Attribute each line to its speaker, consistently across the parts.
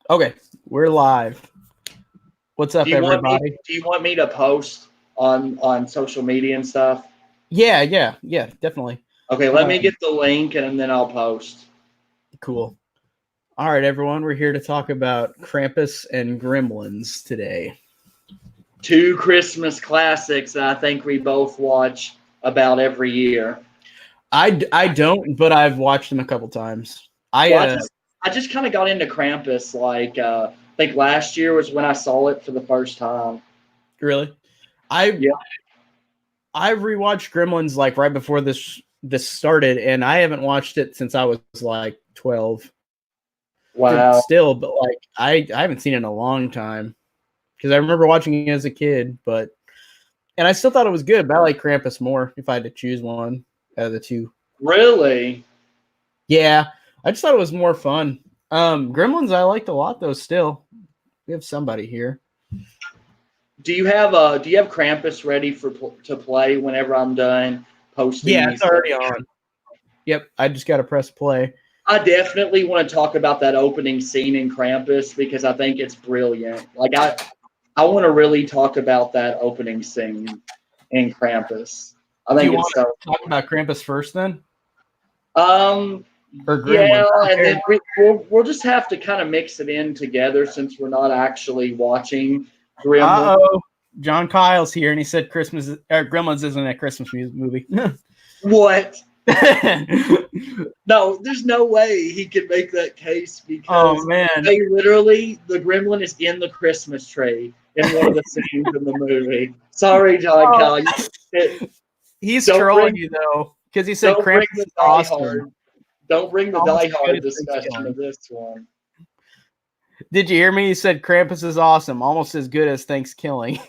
Speaker 1: Okay, we're live. What's up, everybody?
Speaker 2: Do you want me to post on social media and stuff?
Speaker 1: Yeah, definitely.
Speaker 2: Okay, let me get the link and then I'll post.
Speaker 1: Cool. All right, everyone, we're here to talk about Krampus and Gremlins today.
Speaker 2: Two Christmas classics that I think we both watch about every year.
Speaker 1: I don't, but I've watched them a couple times.
Speaker 2: I just kind of got into Krampus. I think last year was when I saw it for the first time.
Speaker 1: Really? I rewatched Gremlins like right before this started, and I haven't watched it since I was like 12.
Speaker 2: Wow.
Speaker 1: Still, but like I haven't seen it in a long time because I remember watching it as a kid, and I still thought it was good, but I like Krampus more if I had to choose one out of the two.
Speaker 2: Really?
Speaker 1: Yeah, I just thought it was more fun. Gremlins I liked a lot though. Still, we have somebody here.
Speaker 2: Do you have Krampus ready to play whenever I'm done posting?
Speaker 1: Yeah, it's already on. Yep, I just got to press play.
Speaker 2: I definitely want to talk about that opening scene in Krampus because I think it's brilliant. I want to really talk about that opening scene in Krampus. I think it's so.
Speaker 1: Do you want to talk about Krampus first then?
Speaker 2: Or Gremlins. Yeah, and then we'll just have to kind of mix it in together since we're not actually watching Gremlins.
Speaker 1: Uh-oh. John Kyle's here, and he said Gremlins isn't a Christmas movie.
Speaker 2: What? No, there's no way he could make that case because the gremlin is in the Christmas tree in one of the scenes in the movie. Sorry, John Kyle.
Speaker 1: He's trolling you though because he said Krampus is awesome.
Speaker 2: Don't bring the Die Hard discussion of this one.
Speaker 1: Did you hear me? He said Krampus is awesome, almost as good as Thanksgiving.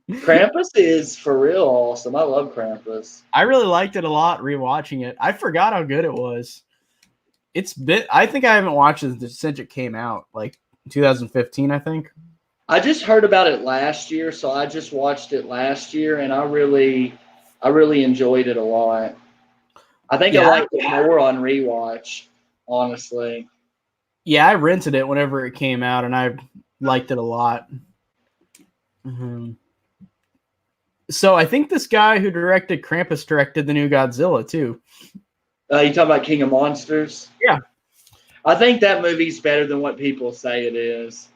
Speaker 2: Krampus is for real awesome. I love Krampus.
Speaker 1: I really liked it a lot rewatching it. I forgot how good it was. I think I haven't watched it since it came out, like 2015, I think.
Speaker 2: I just heard about it last year, so I just watched it last year, and I really enjoyed it a lot. I think I liked it more on rewatch, honestly.
Speaker 1: Yeah, I rented it whenever it came out, and I liked it a lot. Mm-hmm. So I think this guy who directed Krampus directed the new Godzilla too.
Speaker 2: You talking about King of Monsters?
Speaker 1: Yeah. I
Speaker 2: think that movie's better than what people say it is.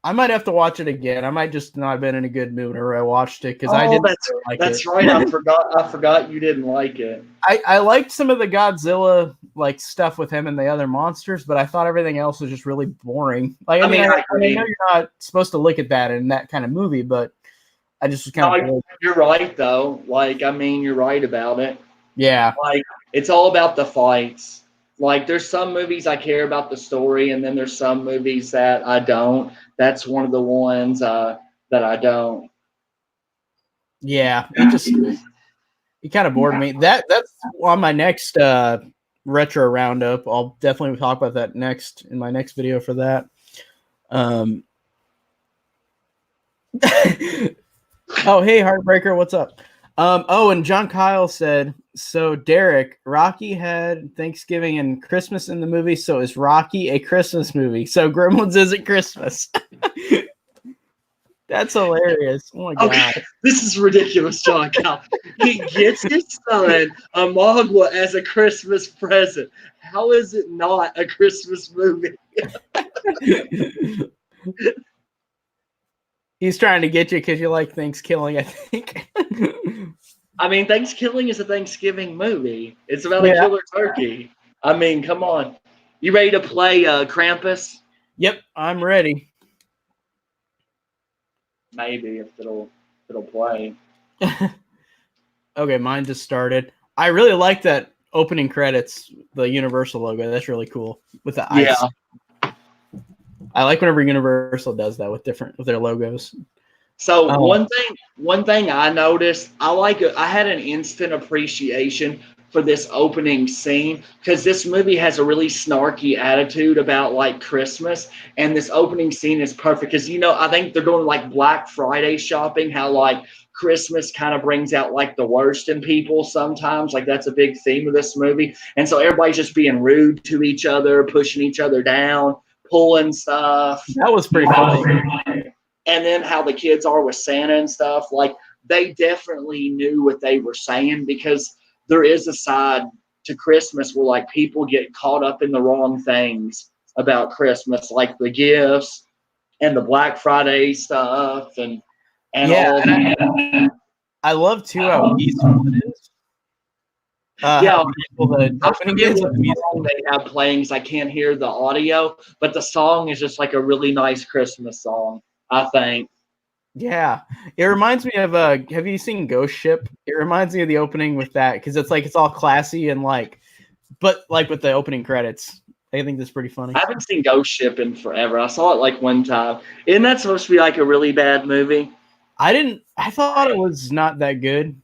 Speaker 1: I might have to watch it again. I might just not have been in a good mood whenever I watched it because I didn't like it.
Speaker 2: That's right. I forgot you didn't like it.
Speaker 1: I liked some of the Godzilla like stuff with him and the other monsters, but I thought everything else was just really boring. Like I mean, I know you're not supposed to look at that in that kind of movie, but I just was kind of.
Speaker 2: You're right though. Like I mean, you're right about it.
Speaker 1: Yeah.
Speaker 2: Like it's all about the fights. Like there's some movies I care about the story, and then there's some movies that I don't. That's one of the ones that I don't.
Speaker 1: Yeah, it kind of bored me. That's on my next retro roundup. I'll definitely talk about that next in my next video for that. Oh, hey, Heartbreaker, what's up? And John Kyle said, so Derek, Rocky had Thanksgiving and Christmas in the movie, so is Rocky a Christmas movie? So Gremlins isn't Christmas. That's hilarious. Oh my god.
Speaker 2: Okay, this is ridiculous, John Kyle. He gets his son a Magua as a Christmas present. How is it not a Christmas movie?
Speaker 1: He's trying to get you because you like Thanksgiving, I think.
Speaker 2: I mean, Thanksgiving is a Thanksgiving movie. It's about a killer turkey. I mean, come on. You ready to play Krampus?
Speaker 1: Yep, I'm ready.
Speaker 2: Maybe if it'll play.
Speaker 1: Okay, mine just started. I really like that opening credits, the Universal logo. That's really cool with the ice. Yeah. I like whenever Universal does that with their logos.
Speaker 2: So one thing I noticed, I had an instant appreciation for this opening scene because this movie has a really snarky attitude about like Christmas, and this opening scene is perfect because I think they're doing like Black Friday shopping, how like Christmas kind of brings out like the worst in people sometimes, like that's a big theme of this movie, and so everybody's just being rude to each other, pushing each other down, pulling stuff.
Speaker 1: That was pretty funny.
Speaker 2: And then how the kids are with Santa and stuff. Like, they definitely knew what they were saying, because there is a side to Christmas where, like, people get caught up in the wrong things about Christmas, like the gifts and the Black Friday stuff and all that.
Speaker 1: I love too how peaceful it is.
Speaker 2: Yeah,
Speaker 1: the
Speaker 2: I
Speaker 1: opening
Speaker 2: forget
Speaker 1: is
Speaker 2: what song they have playing because I can't hear the audio, but the song is just like a really nice Christmas song, I think.
Speaker 1: Yeah, it reminds me of have you seen Ghost Ship? It reminds me of the opening with that, because it's all classy and but with the opening credits. I think that's pretty funny.
Speaker 2: I haven't seen Ghost Ship in forever. I saw it like one time. Isn't that supposed to be like a really bad movie?
Speaker 1: I thought it was not that good.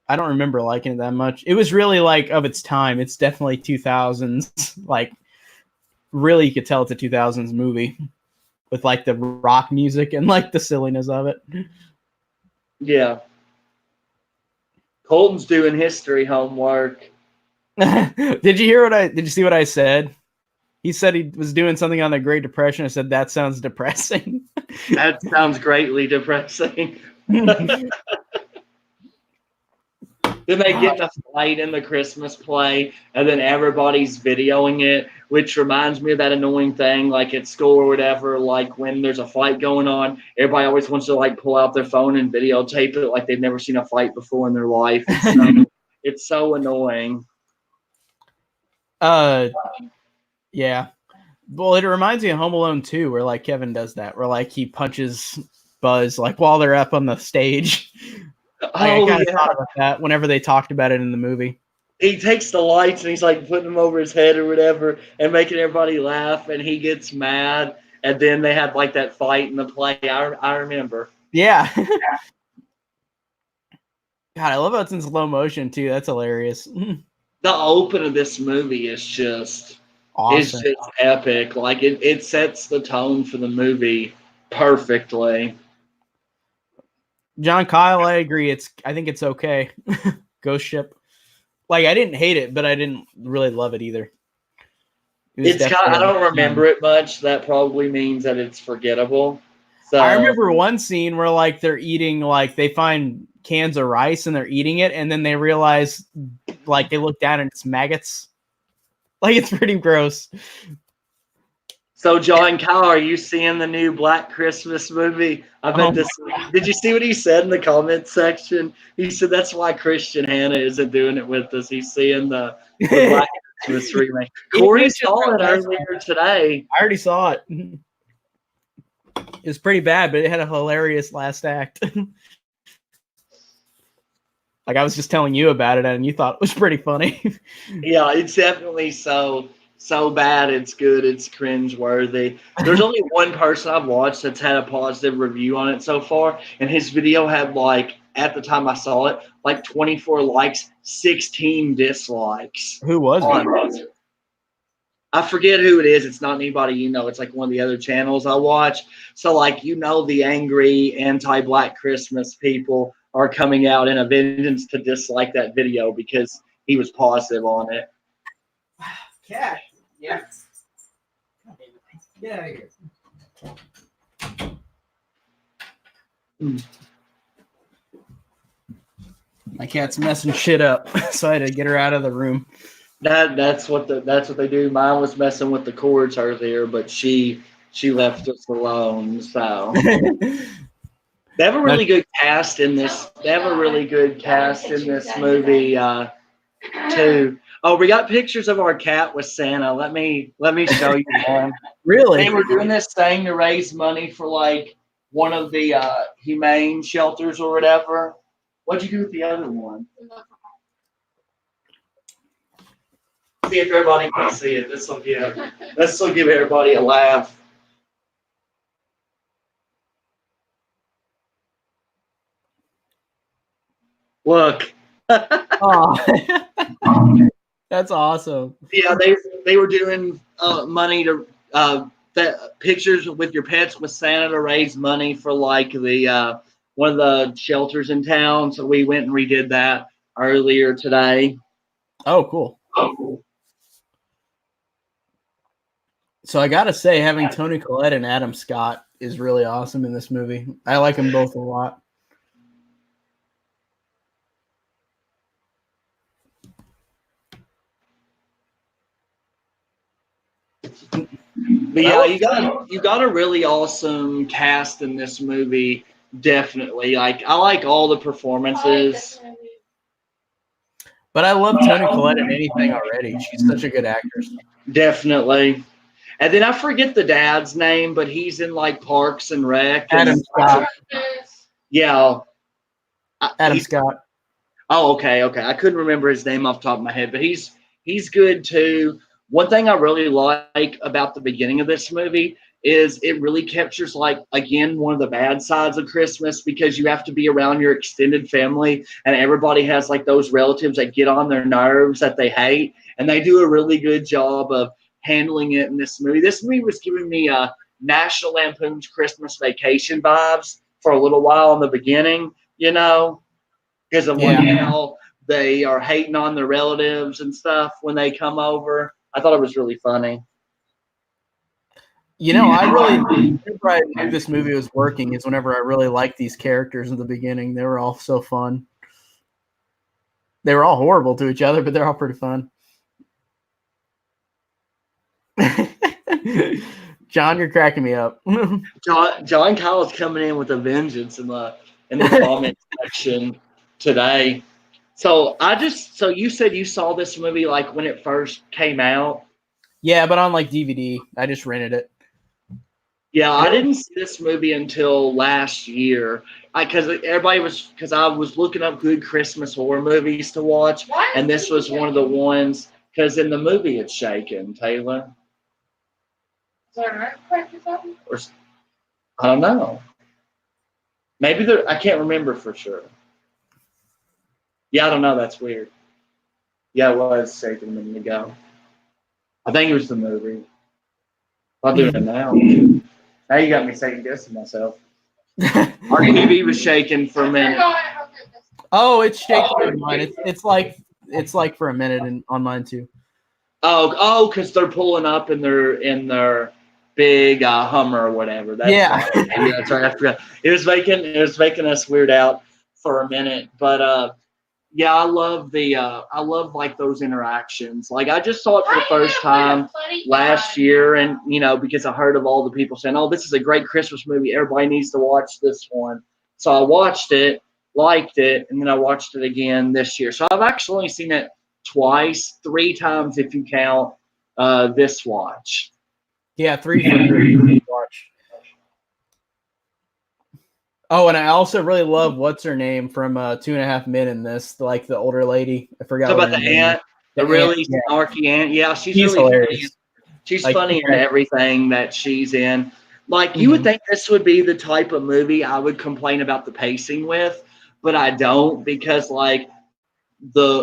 Speaker 1: I don't remember liking it that much. It was really of its time. It's definitely 2000s. Really, you could tell it's a 2000s movie with the rock music and the silliness of it.
Speaker 2: Yeah. Colton's doing history homework.
Speaker 1: Did you see what I said? He said he was doing something on the Great Depression. I said, that sounds depressing.
Speaker 2: That sounds greatly depressing. Then they get in a fight in the Christmas play, and then everybody's videoing it, which reminds me of that annoying thing, like at school or whatever, like when there's a fight going on, everybody always wants to pull out their phone and videotape it like they've never seen a fight before in their life. It's so annoying.
Speaker 1: Yeah. Well, it reminds me of Home Alone 2, where Kevin does that, where he punches Buzz while they're up on the stage. I kind of thought about that whenever they talked about it in the movie.
Speaker 2: He takes the lights and he's putting them over his head or whatever and making everybody laugh, and he gets mad, and then they had that fight in the play. I remember.
Speaker 1: Yeah. God, I love how it's in slow motion too. That's hilarious.
Speaker 2: The open of this movie is just
Speaker 1: awesome.
Speaker 2: It's just epic. It sets the tone for the movie perfectly.
Speaker 1: John Kyle, I agree. I think it's okay. Ghost Ship. I didn't hate it, but I didn't really love it either.
Speaker 2: I don't remember it much. That probably means that it's forgettable. So
Speaker 1: I remember one scene where they're eating, they find cans of rice and they're eating it, and then they realize they look down and it's maggots. It's pretty gross.
Speaker 2: So, John Kyle, are you seeing the new Black Christmas movie? I bet Did you see what he said in the comments section? He said that's why Christian Hanna isn't doing it with us. He's seeing the Black Christmas remake. Corey saw it earlier today.
Speaker 1: I already saw it. It was pretty bad, but it had a hilarious last act. I was just telling you about it, and you thought it was pretty funny.
Speaker 2: Yeah, it's definitely so bad it's good. It's cringeworthy. There's only one person I've watched that's had a positive review on it so far, and his video had at the time I saw it, 24 likes, 16 dislikes.
Speaker 1: Who was it?
Speaker 2: I forget who it is. It's not anybody you know. It's one of the other channels I watch. So the angry anti-Black Christmas people are coming out in a vengeance to dislike that video because he was positive on it.
Speaker 1: Cash. Yeah. Get out of here. My cat's messing shit up, so I had to get her out of the room.
Speaker 2: That's what they do. Mine was messing with the cords earlier, but she left us alone. So they have a really good cast in this. They have a really good cast in this movie too. Oh, we got pictures of our cat with Santa. Let me show you one.
Speaker 1: Really?
Speaker 2: They were doing this thing to raise money for one of the humane shelters or whatever. What'd you do with the other one? See if everybody can see it. This will give everybody a laugh. Look.
Speaker 1: Oh. That's awesome.
Speaker 2: Yeah, they were doing money to pictures with your pets with Santa to raise money for the one of the shelters in town. So we went and redid that earlier today.
Speaker 1: Oh, cool. So I gotta say, having Toni Collette and Adam Scott is really awesome in this movie. I like them both a lot.
Speaker 2: But yeah, you got a really awesome cast in this movie. Definitely, like I like all the performances.
Speaker 1: But I love Toni Collette in anything already. She's such a good actress.
Speaker 2: Definitely. And then I forget the dad's name, but he's in like Parks and Rec.
Speaker 1: Adam Scott.
Speaker 2: Yeah.
Speaker 1: Adam Scott.
Speaker 2: Oh, okay. I couldn't remember his name off the top of my head, but he's good too. One thing I really like about the beginning of this movie is it really captures, like, again, one of the bad sides of Christmas, because you have to be around your extended family and everybody has like those relatives that get on their nerves that they hate, and they do a really good job of handling it in this movie. This movie was giving me National Lampoon's Christmas Vacation vibes for a little while in the beginning, because of how they are hating on their relatives and stuff when they come over. I thought it was really funny.
Speaker 1: Whenever I knew this movie was working is whenever I really liked these characters in the beginning. They were all so fun. They were all horrible to each other, but they're all pretty fun. John, you're cracking me up.
Speaker 2: John Kyle's coming in with a vengeance in the comment section today. So you said you saw this movie like when it first came out?
Speaker 1: Yeah, but on like DVD. I just rented it.
Speaker 2: Yeah, I didn't see this movie until last year. Because I was looking up good Christmas horror movies to watch, and this was one of the ones. Because in the movie, it's shaking, Taylor.
Speaker 3: Is there an earthquake or something?
Speaker 2: I don't know. Maybe I can't remember for sure. Yeah, I don't know. That's weird. Yeah, it was shaking a minute ago. I think it was the movie. I'll do it now. Now you got me second guessing myself. Our TV was shaking for a minute.
Speaker 1: Oh, it's shaking on mine. It's like for a minute on mine too.
Speaker 2: Oh, because they're pulling up in their big Hummer or whatever.
Speaker 1: Yeah,
Speaker 2: that's right. I forgot. It was making us weird out for a minute, but yeah, I love like those interactions. Like I just saw it for the first time last year, and because I heard of all the people saying, "Oh, this is a great Christmas movie. Everybody needs to watch this one." So I watched it, liked it, and then I watched it again this year. So I've actually only seen it twice, 3 times if you count this watch.
Speaker 1: Yeah, 3 for me watch. Oh, and I also really love what's her name from 2.5 Men in this, like the older lady. I forgot.
Speaker 2: Talk about the aunt, the really snarky aunt. Yeah, she's really
Speaker 1: hilarious.
Speaker 2: Funny. She's funny in everything that she's in. Like you would think this would be the type of movie I would complain about the pacing with, but I don't, because like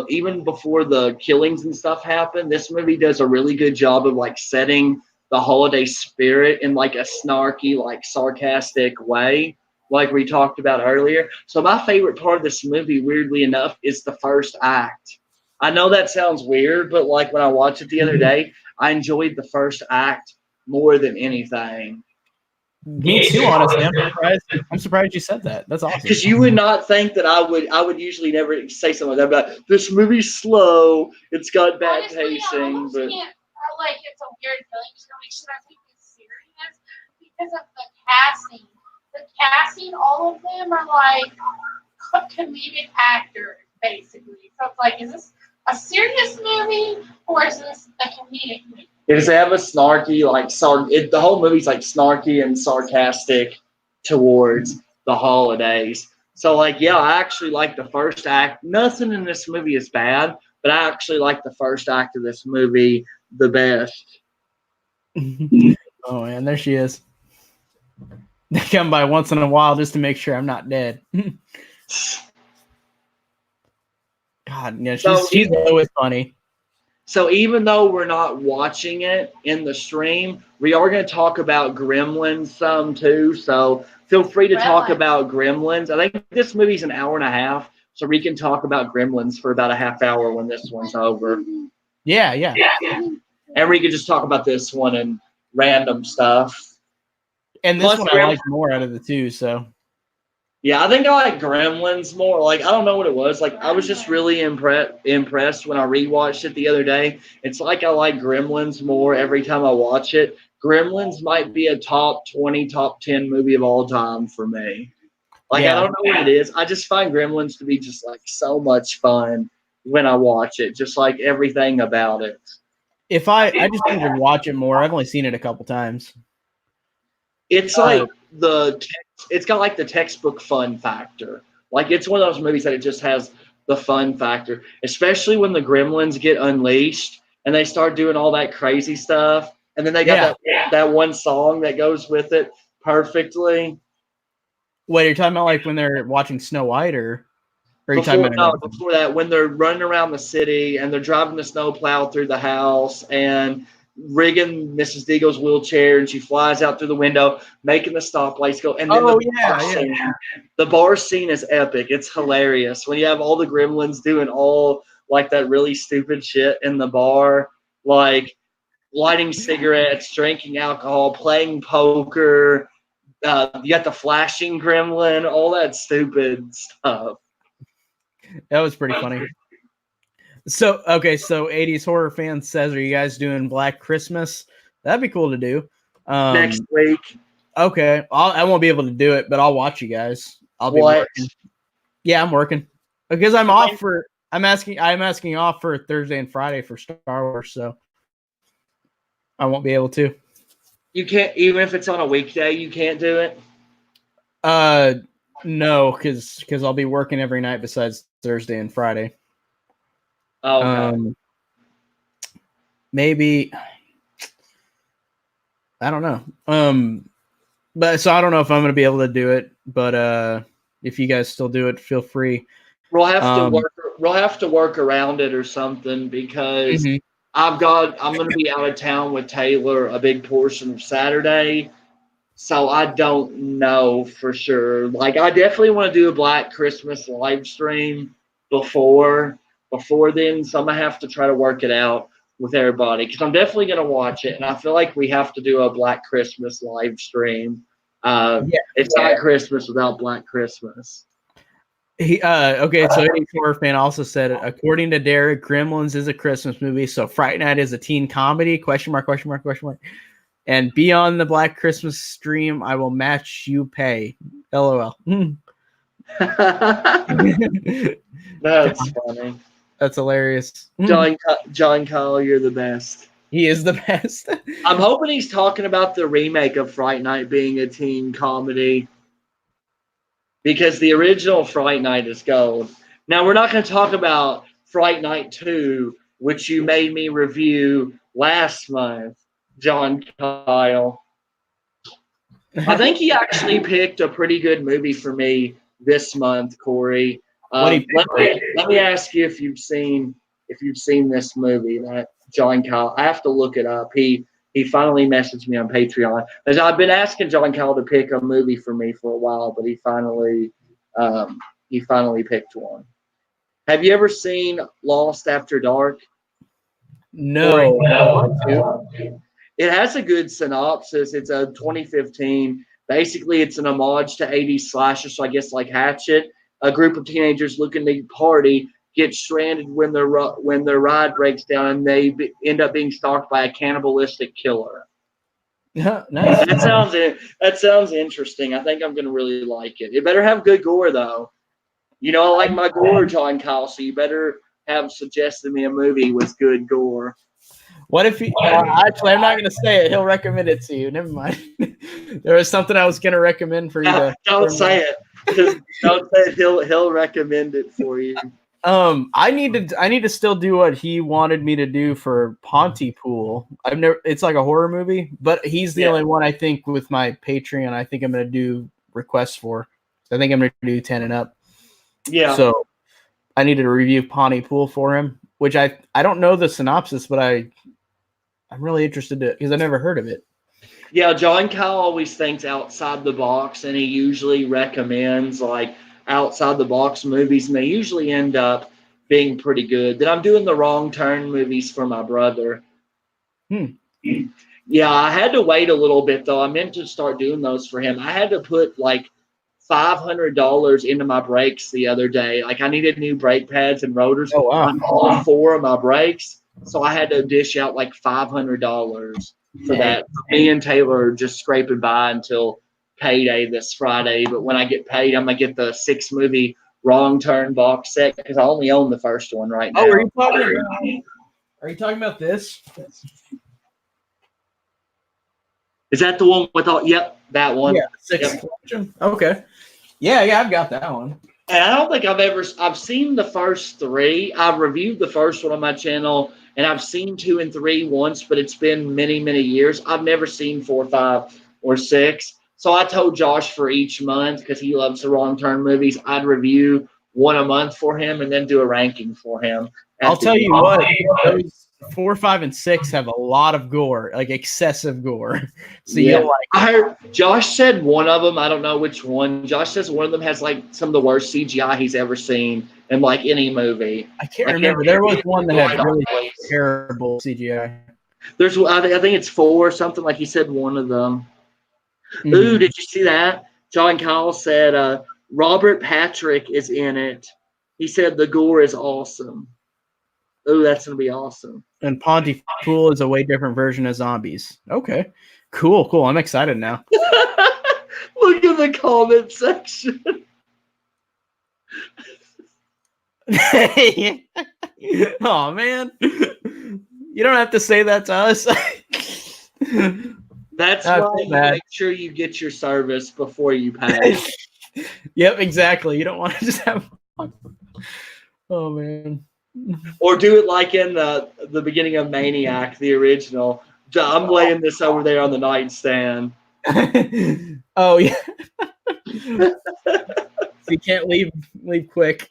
Speaker 2: even before the killings and stuff happen, this movie does a really good job of like setting the holiday spirit in like a snarky, like sarcastic way, like we talked about earlier. So my favorite part of this movie, weirdly enough, is the first act. I know that sounds weird, but like when I watched it the other day, I enjoyed the first act more than anything.
Speaker 1: Me too, honestly. I'm surprised you said that. That's awesome.
Speaker 2: Because you would not think that I would usually never say something like that. But this movie's slow. It's got bad pacing. But
Speaker 3: it's a weird feeling. Should I take this serious? Because of the casting. The casting, all of them are like comedic actors, basically. So it's like, is this a serious movie or is this a comedic movie?
Speaker 2: Does it have a snarky, like, the whole movie's like snarky and sarcastic towards the holidays. So, like, yeah, I actually like the first act. Nothing in this movie is bad, but I actually like the first act of this movie the best.
Speaker 1: Oh, man, there she is. They come by once in a while just to make sure I'm not dead. God, yeah, she's always funny.
Speaker 2: So even though we're not watching it in the stream, we are going to talk about Gremlins some too. So feel free to talk about Gremlins. I think this movie's an hour and a half, so we can talk about Gremlins for about a half hour when this one's over.
Speaker 1: Yeah.
Speaker 2: And we could just talk about this one and random stuff.
Speaker 1: And this
Speaker 2: Plus,
Speaker 1: one I like more out of the two. So
Speaker 2: yeah, I think I like Gremlins more. Like, I don't know what it was. Like, I was just really impressed when I rewatched it the other day. It's like I like Gremlins more every time I watch it. Gremlins might be a top 20, top 10 movie of all time for me. Like,
Speaker 1: yeah.
Speaker 2: I don't know what it is. I just find Gremlins to be just, like, so much fun when I watch it. Just, like, everything about it.
Speaker 1: If I just need to watch it more. I've only seen it a couple times.
Speaker 2: It's like it's got like the textbook fun factor. Like, it's one of those movies that it just has the fun factor, especially when the Gremlins get unleashed and they start doing all that crazy stuff. And then they got that one song that goes with it perfectly.
Speaker 1: Wait, you're talking about like when they're watching Snow White, or are you talking about
Speaker 2: before that, when they're running around the city and they're driving the snowplow through the house and rigging Mrs. Deagle's wheelchair, and she flies out through the window, making the stoplights go. And then the bar scene is epic. It's hilarious when you have all the Gremlins doing all like that really stupid shit in the bar, like lighting cigarettes, drinking alcohol, playing poker. You got the flashing gremlin, all that stupid stuff.
Speaker 1: That was pretty funny. So, okay, so 80s horror fan says, are you guys doing Black Christmas? That'd be cool to do.
Speaker 2: Next week.
Speaker 1: Okay. I won't be able to do it, but I'll watch you guys. I'll be working. Yeah, I'm working. Because I'm off for I'm asking off for Thursday and Friday for Star Wars, so I won't be able to.
Speaker 2: You can't, even if it's on a weekday, you can't do it?
Speaker 1: No, because I'll be working every night besides Thursday and Friday.
Speaker 2: Oh, okay.
Speaker 1: Maybe I don't know. But so I don't know if I'm gonna be able to do it, but if you guys still do it, feel free.
Speaker 2: We'll have to work around it or something, because I'm gonna be out of town with Taylor a big portion of Saturday. So I don't know for sure. Like, I definitely want to do a Black Christmas live stream before then. So I'm going to have to try to work it out with everybody, because I'm definitely going to watch it. And I feel like we have to do a Black Christmas live stream. It's not Christmas without Black Christmas.
Speaker 1: Okay, so any horror fan also said, according to Derek, Gremlins is a Christmas movie, so Fright Night is a teen comedy? Question mark. And be on the Black Christmas stream. I will match you pay. LOL.
Speaker 2: That's funny.
Speaker 1: That's hilarious.
Speaker 2: John Kyle, you're the best.
Speaker 1: He is the best.
Speaker 2: I'm hoping he's talking about the remake of Fright Night being a teen comedy, because the original Fright Night is gold. Now, we're not going to talk about Fright Night 2, which you made me review last month, John Kyle. I think he actually picked a pretty good movie for me this month, Corey. Let me ask you if you've seen this movie, that John Kyle. I have to look it up. He finally messaged me on Patreon. As I've been asking John Kyle to pick a movie for me for a while, but he finally picked one. Have you ever seen Lost After Dark?
Speaker 1: No.
Speaker 2: It has a good synopsis. It's a 2015. Basically, it's an homage to 80s slasher, so I guess like Hatchet. A group of teenagers looking to party get stranded when their ride breaks down, and they end up being stalked by a cannibalistic killer.
Speaker 1: Yeah, nice.
Speaker 2: That sounds interesting. I think I'm going to really like it. It better have good gore, though. You know, I like my gore, John Kyle, so you better have suggested me a movie with good gore.
Speaker 1: What if he actually, I'm not going to say it. He'll recommend it to you. Never mind. There was something I was going to recommend for you.
Speaker 2: Don't say it. Don't say it. He'll recommend it for you.
Speaker 1: I need to still do what he wanted me to do for Pontypool. It's like a horror movie, but he's the only one I think with my Patreon I think I'm going to do requests for. I think I'm going to do 10 and up. Yeah. So I needed to review Pontypool for him, which I don't know the synopsis, but I'm really interested in it because I never heard of it.
Speaker 2: Yeah, John Kyle always thinks outside the box, and he usually recommends like outside the box movies, and they usually end up being pretty good. Then I'm doing the Wrong Turn movies for my brother. Yeah, I had to wait a little bit though. I meant to start doing those for him. I had to put like $500 into my brakes the other day. Like I needed new brake pads and rotors
Speaker 1: Oh wow.
Speaker 2: on all 4 of my brakes, so I had to dish out like $500 for that. Me and Taylor are just scraping by until payday this Friday. But when I get paid, I'm gonna get the 6-movie Wrong Turn box set because I only own the first one right now.
Speaker 1: Oh, are you talking about this?
Speaker 2: Is that the one with all? Yep, that one.
Speaker 1: Yeah, 6 collection. Okay. Yeah, I've got that one.
Speaker 2: And I don't think I've seen the first 3. I've reviewed the first one on my channel, and I've seen 2 and 3 once, but it's been many, many years. I've never seen 4, 5, or 6. So I told Josh for each month, because he loves the Wrong Turn movies, I'd review 1 a month for him and then do a ranking for him.
Speaker 1: I'll tell you what, those 4, 5, and 6 have a lot of gore, like excessive gore. So you'll like.
Speaker 2: I heard Josh said one of them. I don't know which one. Josh says one of them has like some of the worst CGI he's ever seen in like any movie.
Speaker 1: I can't remember. There was one that had really terrible CGI.
Speaker 2: There's, I think it's 4 or something. Like he said, one of them. Mm-hmm. Ooh, did you see that? John Kyle said Robert Patrick is in it. He said the gore is awesome. Ooh, that's gonna be awesome.
Speaker 1: And Pontypool is a way different version of zombies. Okay, cool. I'm excited now.
Speaker 2: Look at the comment section.
Speaker 1: Oh man, you don't have to say that to us.
Speaker 2: That's why you make sure you get your service before you pay.
Speaker 1: Yep, exactly. You don't want to just have. Oh man.
Speaker 2: Or do it like in the beginning of Maniac, the original. I'm laying this over there on the nightstand.
Speaker 1: Oh yeah. So you can't leave quick.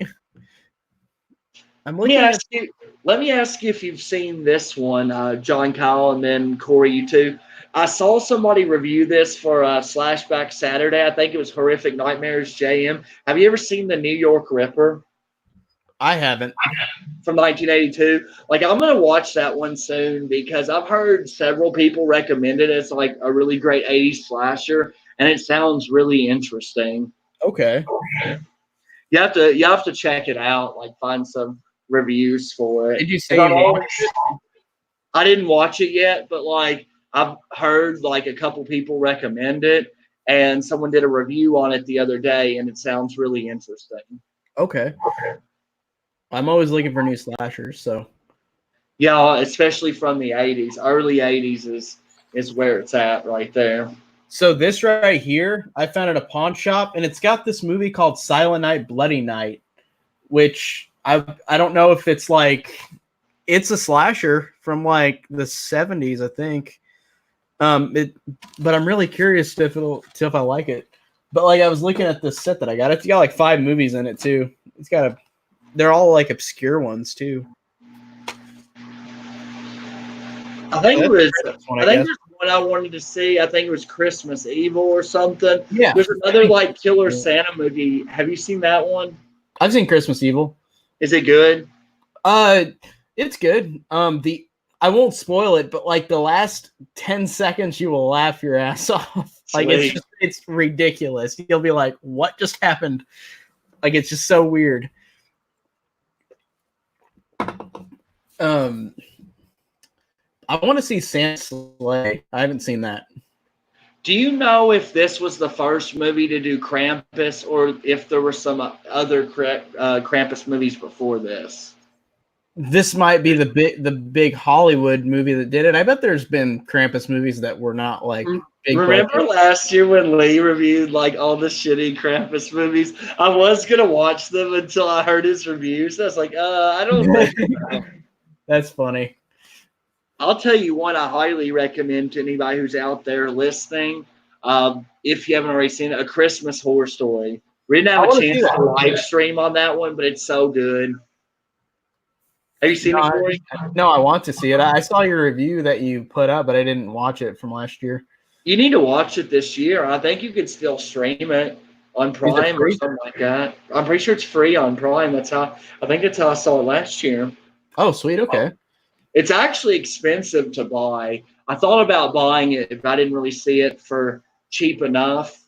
Speaker 2: Let me ask you if you've seen this one, John Kyle, and then Corey, you too. I saw somebody review this for Slashback Saturday. I think it was Horrific Nightmares JM. Have you ever seen The New York Ripper?
Speaker 1: I haven't.
Speaker 2: From 1982. Like, I'm going to watch that one soon because I've heard several people recommend it as like a really great 80s slasher, and it sounds really interesting.
Speaker 1: Okay.
Speaker 2: You have to check it out, like find some reviews for it.
Speaker 1: Did you say you watched it?
Speaker 2: I didn't watch it yet, but like I've heard like a couple people recommend it, and someone did a review on it the other day, and it sounds really interesting.
Speaker 1: Okay. I'm always looking for new slashers, so.
Speaker 2: Yeah, especially from the 80s. Early 80s is where it's at right there.
Speaker 1: So this right here, I found at a pawn shop, and it's got this movie called Silent Night, Bloody Night, which I don't know if it's like, it's a slasher from like the 70s, I think. But I'm really curious if I like it. But like I was looking at this set that I got, it's got like 5 movies in it too. They're all like obscure ones too.
Speaker 2: I think there's one I wanted to see. I think it was Christmas Evil or something.
Speaker 1: Yeah.
Speaker 2: There's another like Killer Santa movie. Have you seen that one?
Speaker 1: I've seen Christmas Evil.
Speaker 2: Is it good?
Speaker 1: It's good. I won't spoil it, but like the last 10 seconds, you will laugh your ass off. Like it's ridiculous. You'll be like, "What just happened?" Like it's just so weird. I want to see Santa's Sleigh. I haven't seen that.
Speaker 2: Do you know if this was the first movie to do Krampus, or if there were some other Krampus movies before this?
Speaker 1: This might be the big Hollywood movie that did it. I bet there's been Krampus movies that were not like big.
Speaker 2: Remember last year when Lee reviewed like all the shitty Krampus movies? I was gonna watch them until I heard his reviews. I was like, I don't think so.
Speaker 1: That's funny.
Speaker 2: I'll tell you one I highly recommend to anybody who's out there listening. If you haven't already seen it, A Christmas Horror Story. We didn't have a chance to live stream on that one, but it's so good. Have you seen it, Corey?
Speaker 1: No, I want to see it. I saw your review that you put up, but I didn't watch it from last year.
Speaker 2: You need to watch it this year. I think you could still stream it on Prime or something like that. I'm pretty sure it's free on Prime. I think that's how I saw it last year.
Speaker 1: Oh, sweet. Okay.
Speaker 2: It's actually expensive to buy. I thought about buying it, but I didn't really see it for cheap enough.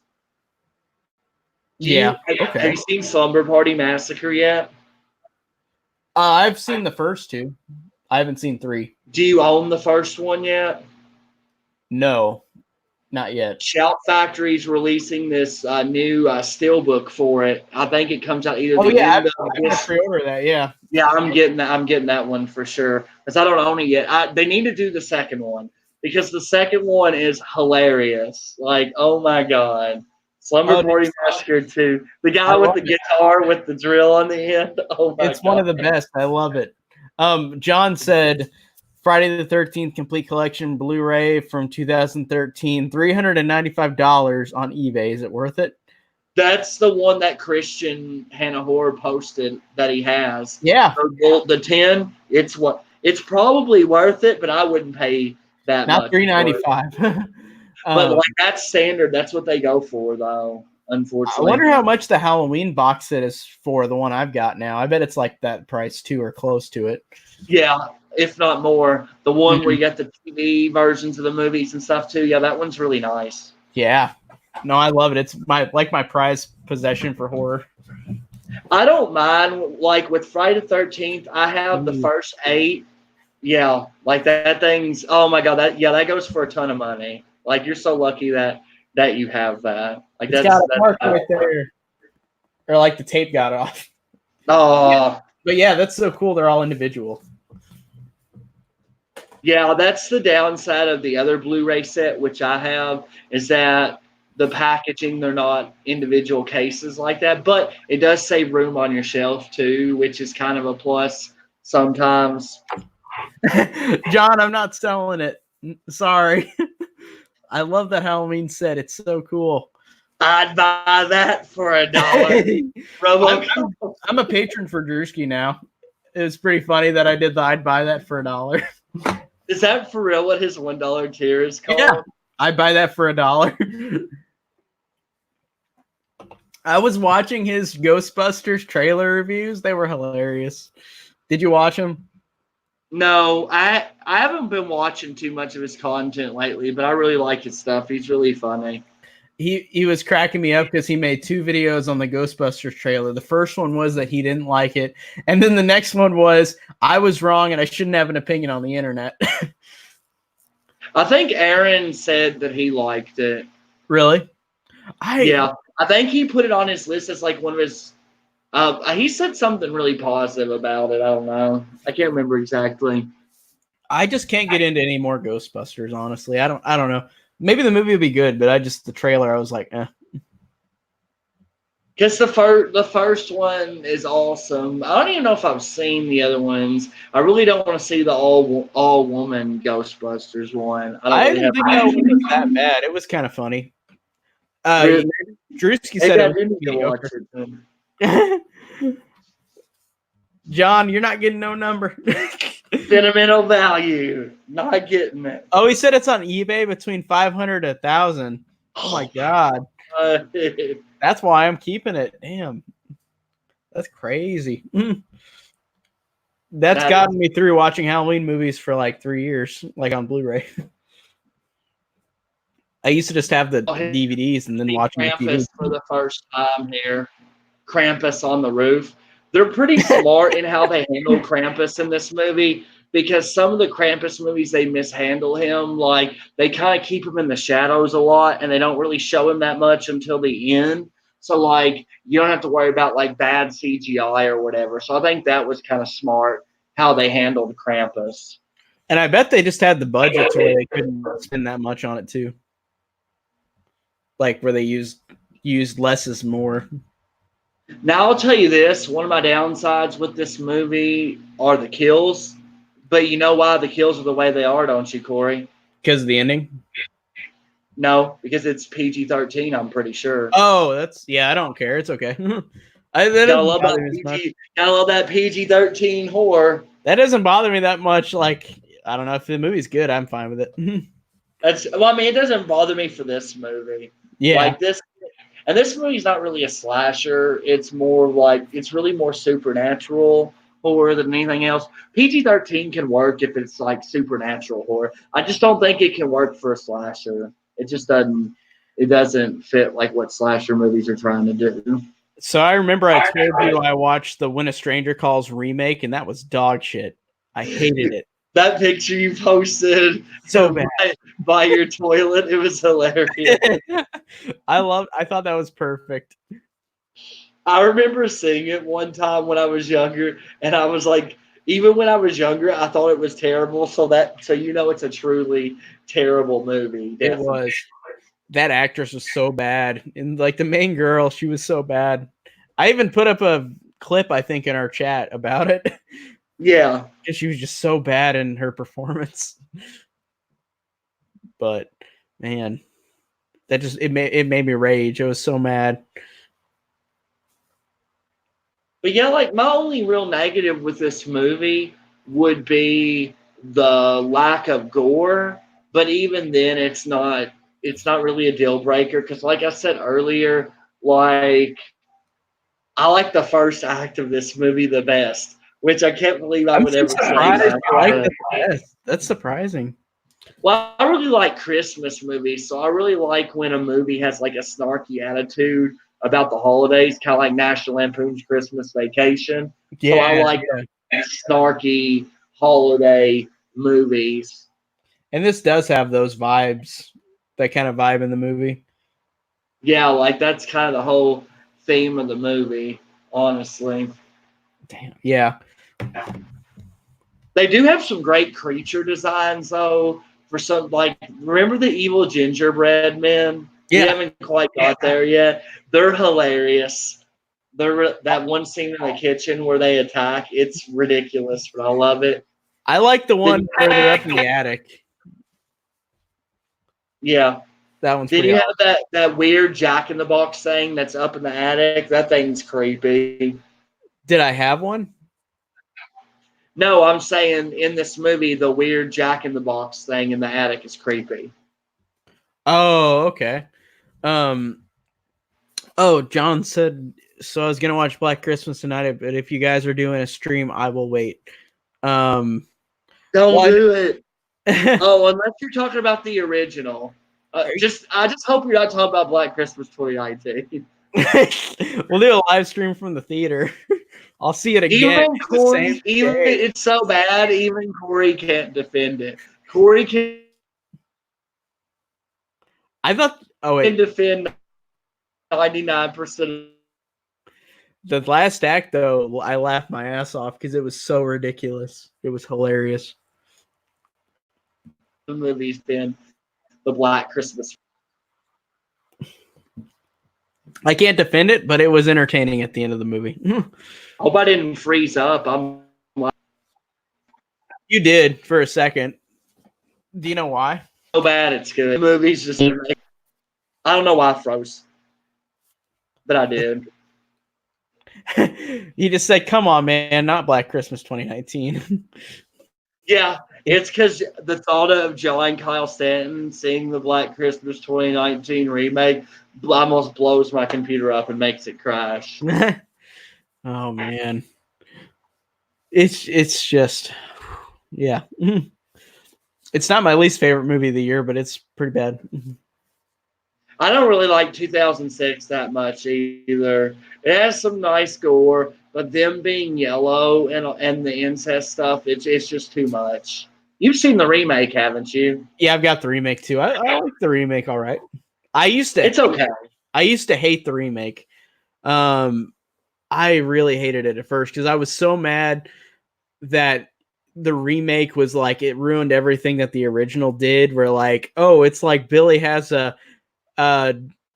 Speaker 1: Yeah.
Speaker 2: Have you seen Slumber Party Massacre yet?
Speaker 1: I've seen the first two. I haven't seen 3.
Speaker 2: Do you own the first one yet?
Speaker 1: No, not yet.
Speaker 2: Shout Factory's releasing this new steelbook for it. I think it comes out either
Speaker 1: Oh
Speaker 2: the
Speaker 1: yeah,
Speaker 2: end of
Speaker 1: I'm gonna
Speaker 2: this.
Speaker 1: pre-order that. Yeah.
Speaker 2: Yeah, I'm getting that. I'm getting that one for sure because I don't own it yet. They need to do the second one because the second one is hilarious. Like, oh my god, Slumber Party Massacre 2. The guy with the guitar with the drill on the end. Oh my god,
Speaker 1: it's one of the best. I love it. John said, Friday the 13th Complete Collection Blu-ray from 2013, $395 on eBay. Is it worth it?
Speaker 2: That's the one that Christian Hannah Horror posted that he has.
Speaker 1: Yeah.
Speaker 2: The 10, it's probably worth it, but I wouldn't pay that much.
Speaker 1: Not $395.
Speaker 2: But like that's standard. That's what they go for, though. Unfortunately,
Speaker 1: I wonder how much the Halloween box set is for the one I've got now. I bet it's like that price too, or close to it.
Speaker 2: Yeah, if not more. The one where you got the TV versions of the movies and stuff too. Yeah, that one's really nice.
Speaker 1: Yeah, no, I love it. It's my prized possession for horror.
Speaker 2: I don't mind. Like with Friday the 13th, I have the first 8. Yeah, like that thing's. Oh my god, that goes for a ton of money. Like you're so lucky that you have that. Like
Speaker 1: it's got a mark right there, or like the tape got off.
Speaker 2: Oh,
Speaker 1: yeah. But yeah, that's so cool. They're all individual.
Speaker 2: Yeah, that's the downside of the other Blu-ray set, which I have, is that the packaging, they're not individual cases like that. But it does save room on your shelf too, which is kind of a plus sometimes.
Speaker 1: John, I'm not selling it. Sorry. I love that Halloween set. It's so cool.
Speaker 2: I'd buy that for $1.
Speaker 1: I'm a patron for Drewski now. It was pretty funny that I did the I'd buy that for $1.
Speaker 2: Is that for real what his $1 tier is called?
Speaker 1: Yeah, I'd buy that for $1. I was watching his Ghostbusters trailer reviews. They were hilarious. Did you watch them?
Speaker 2: No, I haven't been watching too much of his content lately, but I really like his stuff. He's really funny.
Speaker 1: He was cracking me up because he made 2 videos on the Ghostbusters trailer. The first one was that he didn't like it, and then the next one was I was wrong and I shouldn't have an opinion on the internet.
Speaker 2: I think Aaron said that he liked it.
Speaker 1: Really?
Speaker 2: Yeah, I think he put it on his list as like one of his. He said something really positive about it. I don't know. I can't remember exactly.
Speaker 1: I just can't get into any more Ghostbusters, honestly. I don't know. Maybe the movie will be good, but the trailer, I was like, eh.
Speaker 2: Because the first one is awesome. I don't even know if I've seen the other ones. I really don't want to see the all woman Ghostbusters one.
Speaker 1: I didn't think that was that bad. It was kind of funny. Drewski said
Speaker 2: I didn't need to watch it.
Speaker 1: John, you're not getting no number.
Speaker 2: Sentimental value. Not getting it.
Speaker 1: Oh, he said it's on eBay between 500 to 1,000. Oh my god. That's why I'm keeping it. Damn. That's crazy. That's gotten me through watching Halloween movies for like 3 years, like on Blu-ray. I used to just have the DVDs and then watch
Speaker 2: Krampus for the first time here. Krampus on the roof. They're pretty smart in how they handle Krampus in this movie because some of the Krampus movies, they mishandle him. Like, they kind of keep him in the shadows a lot, and they don't really show him that much until the end. So, like, you don't have to worry about, like, bad CGI or whatever. So I think that was kind of smart how they handled Krampus.
Speaker 1: And I bet they just had the budget to where they couldn't spend that much on it, too. Like, where they used less is more.
Speaker 2: Now, I'll tell you this. One of my downsides with this movie are the kills. But you know why the kills are the way they are, don't you, Corey?
Speaker 1: Because of the ending?
Speaker 2: No, because it's PG-13, I'm pretty sure.
Speaker 1: Oh, I don't care. It's okay.
Speaker 2: Gotta love that PG-13 horror.
Speaker 1: That doesn't bother me that much. Like, I don't know. If the movie's good, I'm fine with it.
Speaker 2: It doesn't bother me for this movie.
Speaker 1: Yeah.
Speaker 2: Like this. And this movie's not really a slasher. It's more like, it's really more supernatural. horror than anything else. PG-13 can work if it's like supernatural horror. I just don't think it can work for a slasher. It just doesn't. It doesn't fit like what slasher movies are trying to do.
Speaker 1: So I remember I told you I watched the When a Stranger Calls remake, and that was dog shit. I hated it.
Speaker 2: That picture you posted
Speaker 1: So bad.
Speaker 2: by your toilet, it was hilarious.
Speaker 1: I thought that was perfect.
Speaker 2: I remember seeing it one time when I was younger, and I was like, even when I was younger, I thought it was terrible. So it's a truly terrible movie. Definitely.
Speaker 1: It was. That actress was so bad, and like the main girl, she was so bad. I even put up a clip, I think, in our chat about it.
Speaker 2: Yeah,
Speaker 1: because she was just so bad in her performance. But man, it made me rage. I was so mad.
Speaker 2: but yeah, like my only real negative with this movie would be the lack of gore. But even then, it's not really a deal breaker because, like I said earlier, like I like the first act of this movie the best, which I can't believe I would ever say that.
Speaker 1: That's surprising.
Speaker 2: Well, I really like Christmas movies, so I really like when a movie has like a snarky attitude about the holidays, kind of like National Lampoon's Christmas Vacation.
Speaker 1: Yeah,
Speaker 2: so I like snarky holiday movies.
Speaker 1: And this does have those vibes, that kind of vibe in the movie.
Speaker 2: Yeah, like that's kind of the whole theme of the movie, honestly.
Speaker 1: Damn. Yeah.
Speaker 2: They do have some great creature designs, though. For some, like, remember the evil gingerbread men?
Speaker 1: Yeah.
Speaker 2: We haven't quite got there yet. They're hilarious. That one scene in the kitchen where they attack, it's ridiculous, but I love it.
Speaker 1: I like the one further up in the attic.
Speaker 2: Yeah.
Speaker 1: That one's
Speaker 2: Then
Speaker 1: pretty
Speaker 2: you
Speaker 1: awesome.
Speaker 2: have that weird Jack in the Box thing that's up in the attic. That thing's creepy.
Speaker 1: Did I have one?
Speaker 2: No, I'm saying in this movie, the weird Jack in the Box thing in the attic is creepy.
Speaker 1: Oh, okay. Oh, John said, so I was gonna watch Black Christmas tonight, but if you guys are doing a stream, I will wait.
Speaker 2: Don't do it. Oh, unless you're talking about the original. I just hope you're not talking about Black Christmas 2019.
Speaker 1: We'll do a live stream from the theater. I'll see it again.
Speaker 2: Even Corey, it's so bad, even Corey can't defend it. Corey can defend 99%.
Speaker 1: The last act, though, I laughed my ass off because it was so ridiculous. It was hilarious.
Speaker 2: The movie's been the Black Christmas.
Speaker 1: I can't defend it, but it was entertaining at the end of the movie.
Speaker 2: Hope I didn't freeze up.
Speaker 1: You did for a second. Do you know why?
Speaker 2: So bad it's good. The movie's just. I don't know why I froze, but I did.
Speaker 1: You just said, "Come on, man, not Black Christmas 2019."
Speaker 2: Yeah, it's because the thought of John Kyle Stanton seeing the Black Christmas 2019 remake almost blows my computer up and makes it crash.
Speaker 1: Oh man, it's just, yeah. It's not my least favorite movie of the year, but it's pretty bad.
Speaker 2: I don't really like 2006 that much either. It has some nice gore, but them being yellow and the incest stuff, it's just too much. You've seen the remake, haven't you?
Speaker 1: Yeah, I've got the remake too. I like the remake all right. It's okay. I used to hate the remake. I really hated it at first because I was so mad that the remake was like, it ruined everything that the original did. Where like, oh, it's like Billy has a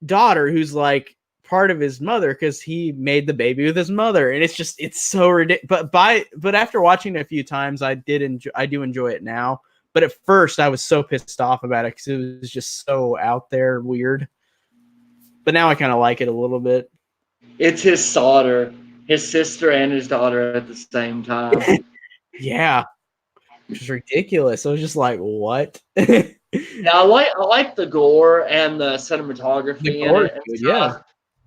Speaker 1: daughter who's like part of his mother because he made the baby with his mother, and it's so ridiculous. But after watching it a few times, I do enjoy it now. But at first, I was so pissed off about it because it was just so out there weird. But now I kind of like it a little bit.
Speaker 2: It's his sister and his daughter at the same time.
Speaker 1: Yeah, which is ridiculous. I was just like, what?
Speaker 2: Yeah, I like the gore and the cinematography in it.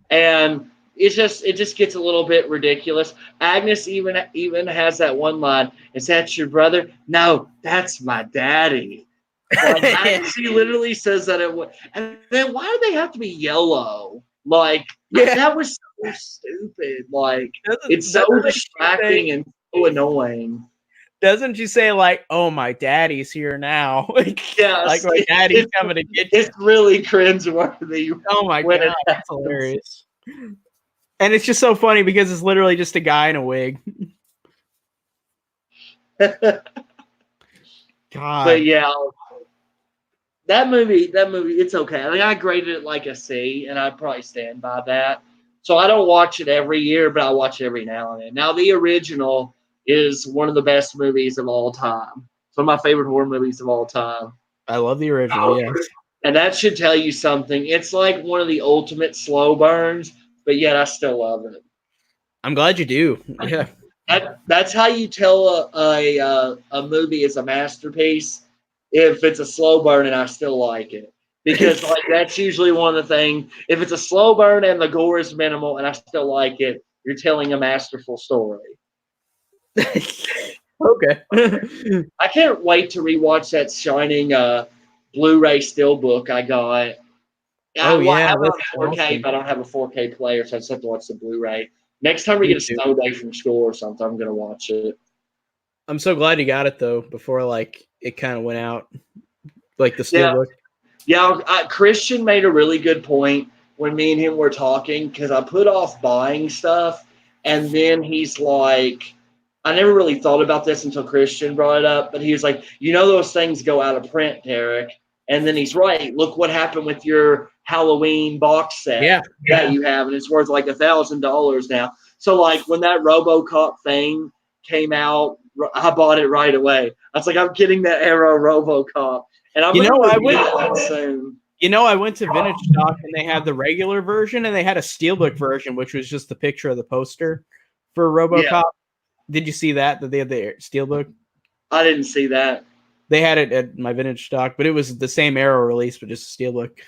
Speaker 2: And it just gets a little bit ridiculous. Agnes even has that one line: "Is that your brother?" "No, that's my daddy." Like she literally says that and then why do they have to be yellow? Like that was so stupid. Like it's so distracting and so annoying.
Speaker 1: Doesn't she say like, "Oh, my daddy's here now"?
Speaker 2: Yeah,
Speaker 1: like my daddy's coming to get you.
Speaker 2: It's really cringeworthy.
Speaker 1: Oh my god, that's hilarious. And it's just so funny because it's literally just a guy in a wig. God.
Speaker 2: But yeah, that movie, it's okay. I mean, I graded it like a C, and I'd probably stand by that. So I don't watch it every year, but I watch it every now and then. Now, the original is one of the best movies of all time. It's one of my favorite horror movies of all time.
Speaker 1: I love the original, yes.
Speaker 2: And that should tell you something. It's like one of the ultimate slow burns, but yet I still love it.
Speaker 1: I'm glad you do. Yeah.
Speaker 2: That's how you tell a movie is a masterpiece. If it's a slow burn and I still like it, because like that's usually one of the things. If it's a slow burn and the gore is minimal and I still like it, you're telling a masterful story.
Speaker 1: Okay.
Speaker 2: I can't wait to rewatch that Shining Blu-ray Steelbook I got.
Speaker 1: Oh
Speaker 2: I have it on 4K,
Speaker 1: awesome.
Speaker 2: but I don't have a 4K player, so I just have to watch the Blu-ray. Next time we get a snow day from school or something, I'm gonna watch it.
Speaker 1: I'm so glad you got it though. Before like it kind of went out, like the Steelbook.
Speaker 2: Yeah. Christian made a really good point when me and him were talking because I put off buying stuff, and then he's like, I never really thought about this until Christian brought it up, but he was like, those things go out of print, Derek. And then he's right. Look what happened with your Halloween box set that you have, and it's worth like $1,000 now. So like when that RoboCop thing came out, I bought it right away. I was like, I'm getting that Arrow RoboCop, and I'm
Speaker 1: I went to Vintage Stock and they had the regular version and they had a Steelbook version, which was just the picture of the poster for RoboCop. Yeah. Did you see that they had the Steelbook?
Speaker 2: I didn't see that.
Speaker 1: They had it at my Vintage Stock, but it was the same Arrow release, but just a Steelbook.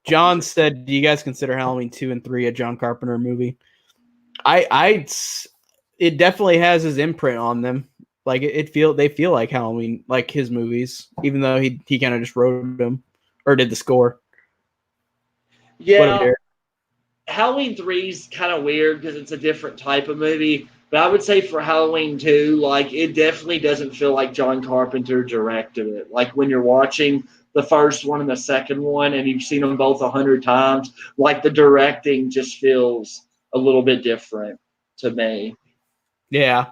Speaker 1: John said, "Do you guys consider Halloween 2 and 3 a John Carpenter movie?" It definitely has his imprint on them. Like they feel like Halloween, like his movies, even though he kind of just wrote them or did the score.
Speaker 2: Yeah, Halloween 3 is kind of weird because it's a different type of movie. But I would say for Halloween 2, like it definitely doesn't feel like John Carpenter directed it. Like when you're watching the first one and the second one, and you've seen them both 100 times, like the directing just feels a little bit different to me.
Speaker 1: Yeah.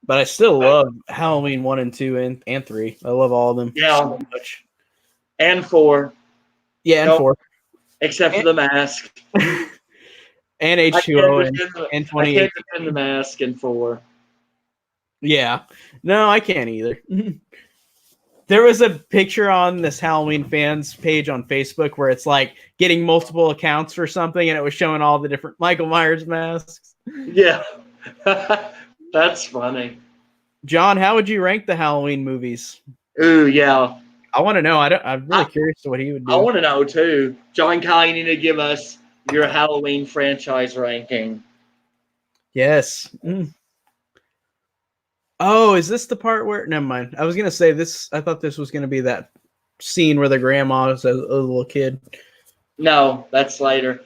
Speaker 1: But I still love Halloween 1 and 2 and 3. I love all of them.
Speaker 2: Yeah.
Speaker 1: So much.
Speaker 2: And 4.
Speaker 1: Yeah, and 4.
Speaker 2: Except for the mask.
Speaker 1: And H2O and 28.
Speaker 2: I can't defend the mask in 4.
Speaker 1: Yeah. No, I can't either. There was a picture on this Halloween fans page on Facebook where it's like getting multiple accounts for something, and it was showing all the different Michael Myers masks.
Speaker 2: Yeah. That's funny.
Speaker 1: John, how would you rank the Halloween movies?
Speaker 2: Ooh, yeah.
Speaker 1: I want to know. I'm really curious to what he would do.
Speaker 2: I want to know, too. John Kyle, you need to give us your Halloween franchise ranking.
Speaker 1: Yes. Oh, is this the part where... Never mind. I was going to say this. I thought this was going to be that scene where the grandma is a little kid.
Speaker 2: No, that's later.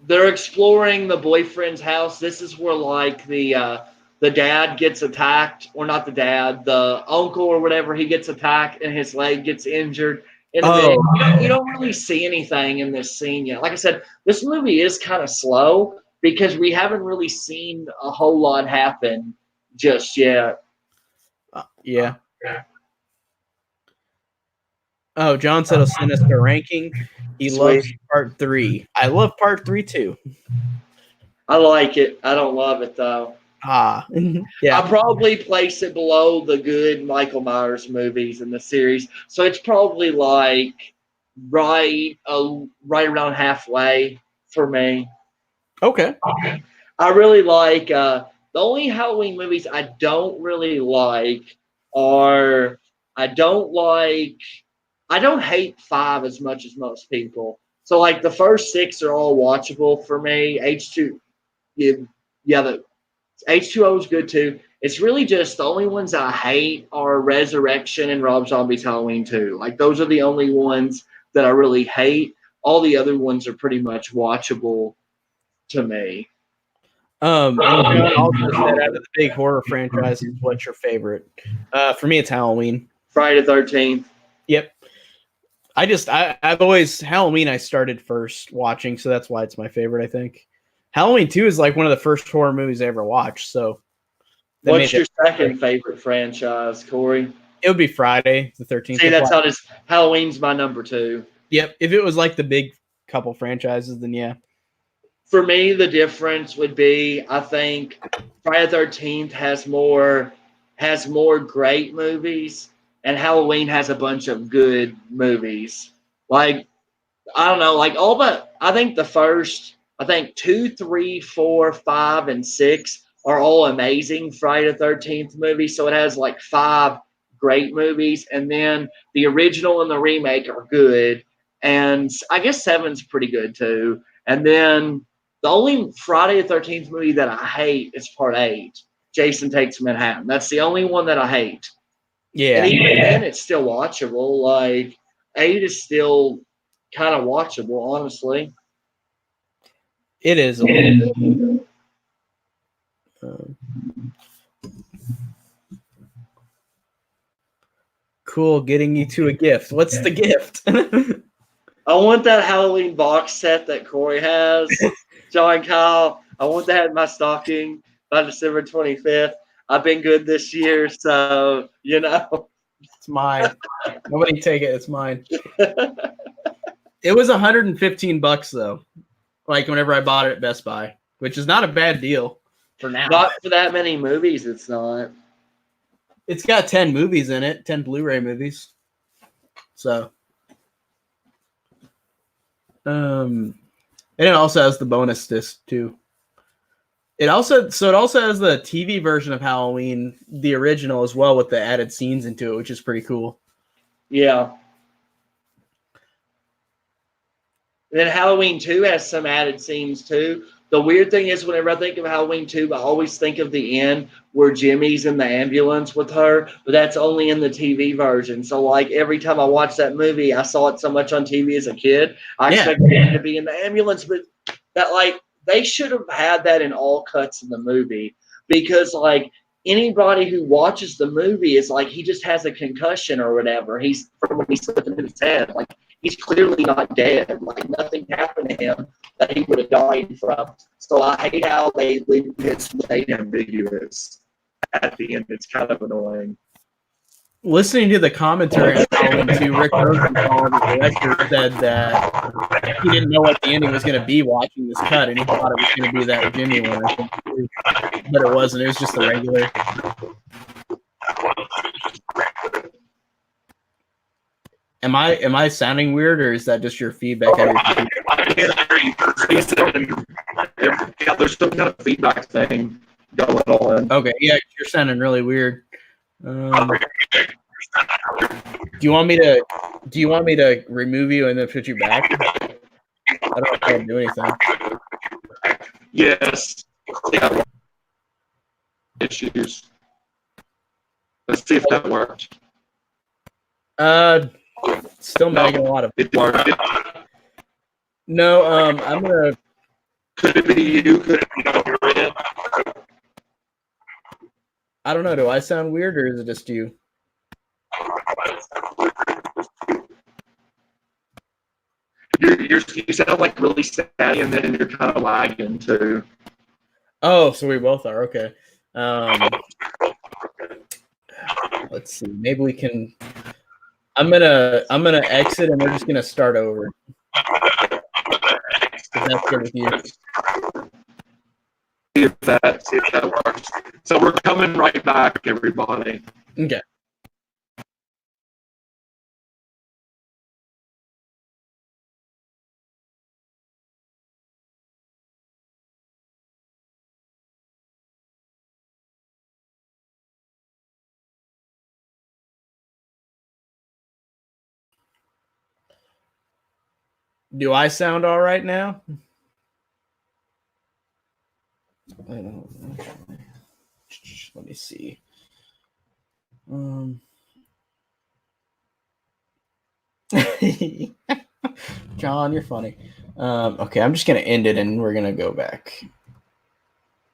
Speaker 2: They're exploring the boyfriend's house. This is where, like, the dad gets attacked. Or not the dad. The uncle or whatever, he gets attacked and his leg gets injured. You don't really see anything in this scene yet. Like I said, this movie is kind of slow because we haven't really seen a whole lot happen just yet.
Speaker 1: Yeah. Oh, John said he'll send us the ranking. He loves part 3. I love part 3 too.
Speaker 2: I like it. I don't love it though.
Speaker 1: Yeah.
Speaker 2: I probably place it below the good Michael Myers movies in the series. So it's probably like right around halfway for me.
Speaker 1: Okay.
Speaker 2: I really like the only Halloween movies I don't really like are I don't hate 5 as much as most people. So like the first 6 are all watchable for me. H2, yeah, the H2O is good too. It's really just the only ones I hate are Resurrection and Rob Zombie's Halloween 2. Like those are the only ones that I really hate. All the other ones are pretty much watchable to me.
Speaker 1: And John also said, out of the big horror franchises, what's your favorite? For me, it's Halloween.
Speaker 2: Friday the 13th.
Speaker 1: Yep. I've always Halloween I started first watching, so that's why it's my favorite, I think. Halloween 2 is like one of the first horror movies I ever watched, so
Speaker 2: what's your second favorite franchise, Corey?
Speaker 1: It would be Friday the 13th.
Speaker 2: See, that's how this Halloween's my number 2.
Speaker 1: Yep. If it was like the big couple franchises, then yeah.
Speaker 2: For me, the difference would be I think Friday the 13th has more great movies, and Halloween has a bunch of good movies. Like, I don't know, like all but I think the first, I think 2, 3, 4, 5, and 6 are all amazing Friday the 13th movies. So it has like 5 great movies, and then the original and the remake are good, and I guess 7's pretty good too. And then the only Friday the 13th movie that I hate is Part 8, Jason Takes Manhattan. That's the only one that I hate.
Speaker 1: Yeah.
Speaker 2: And even then, it's still watchable. Like, 8 is still kind of watchable, honestly.
Speaker 1: It is a little bit. Cool, getting you to a gift. What's the gift?
Speaker 2: I want that Halloween box set that Corey has. John Kyle, I want that in my stocking by December 25th. I've been good this year, so, you know.
Speaker 1: It's mine. Nobody take it. It's mine. It was $115 though. Like whenever I bought it at Best Buy, which is not a bad deal for now.
Speaker 2: Not for that many movies, it's not.
Speaker 1: It's got 10 movies in it, 10 Blu-ray movies. So, and it also has the bonus disc too. It also has the TV version of Halloween, the original as well, with the added scenes into it, which is pretty cool.
Speaker 2: Yeah. And then Halloween 2 has some added scenes too. The weird thing is, whenever I think of Halloween 2, I always think of the end where Jimmy's in the ambulance with her, but that's only in the TV version. So, like, every time I watch that movie, I saw it so much on TV as a kid, I expected him to be in the ambulance, but that, like, they should have had that in all cuts in the movie, because, like, anybody who watches the movie is like, he just has a concussion or whatever. He's from when he's slipping in his head. Like, he's clearly not dead. Like, nothing happened to him that he would have died from. So I hate how they leave it made ambiguous at the end. It's kind of annoying.
Speaker 1: Listening to the commentary on Halloween 2, Rick Rosenthal, the director, said that he didn't know what the ending was going to be watching this cut, and he thought it was going to be that Jimmy one, I think. But it wasn't. It was just the regular. Am I sounding weird, or is that just your feedback?
Speaker 2: Yeah, there's some kind of feedback thing going on.
Speaker 1: Okay, yeah, you're sounding really weird. Do you want me to remove you and then put you back? I don't know if I'll do anything.
Speaker 2: Yes. Yeah. Issues. Let's see if that works.
Speaker 1: Still making a lot of.
Speaker 2: It worked.
Speaker 1: No, I'm gonna.
Speaker 2: Could it be you? Could it be over?
Speaker 1: I don't know. Do I sound weird, or is it just you?
Speaker 2: You sound like really sad, and then you're kind of lagging too.
Speaker 1: Oh, so we both are. Okay. Let's see. Maybe we can. I'm gonna exit, and we're just gonna start over. If that's good with you.
Speaker 2: See if that works. So we're coming right back, everybody.
Speaker 1: Okay. Do I sound all right now? I don't know. Let me see. John, you're funny. Okay, I'm just gonna end it and we're gonna go back.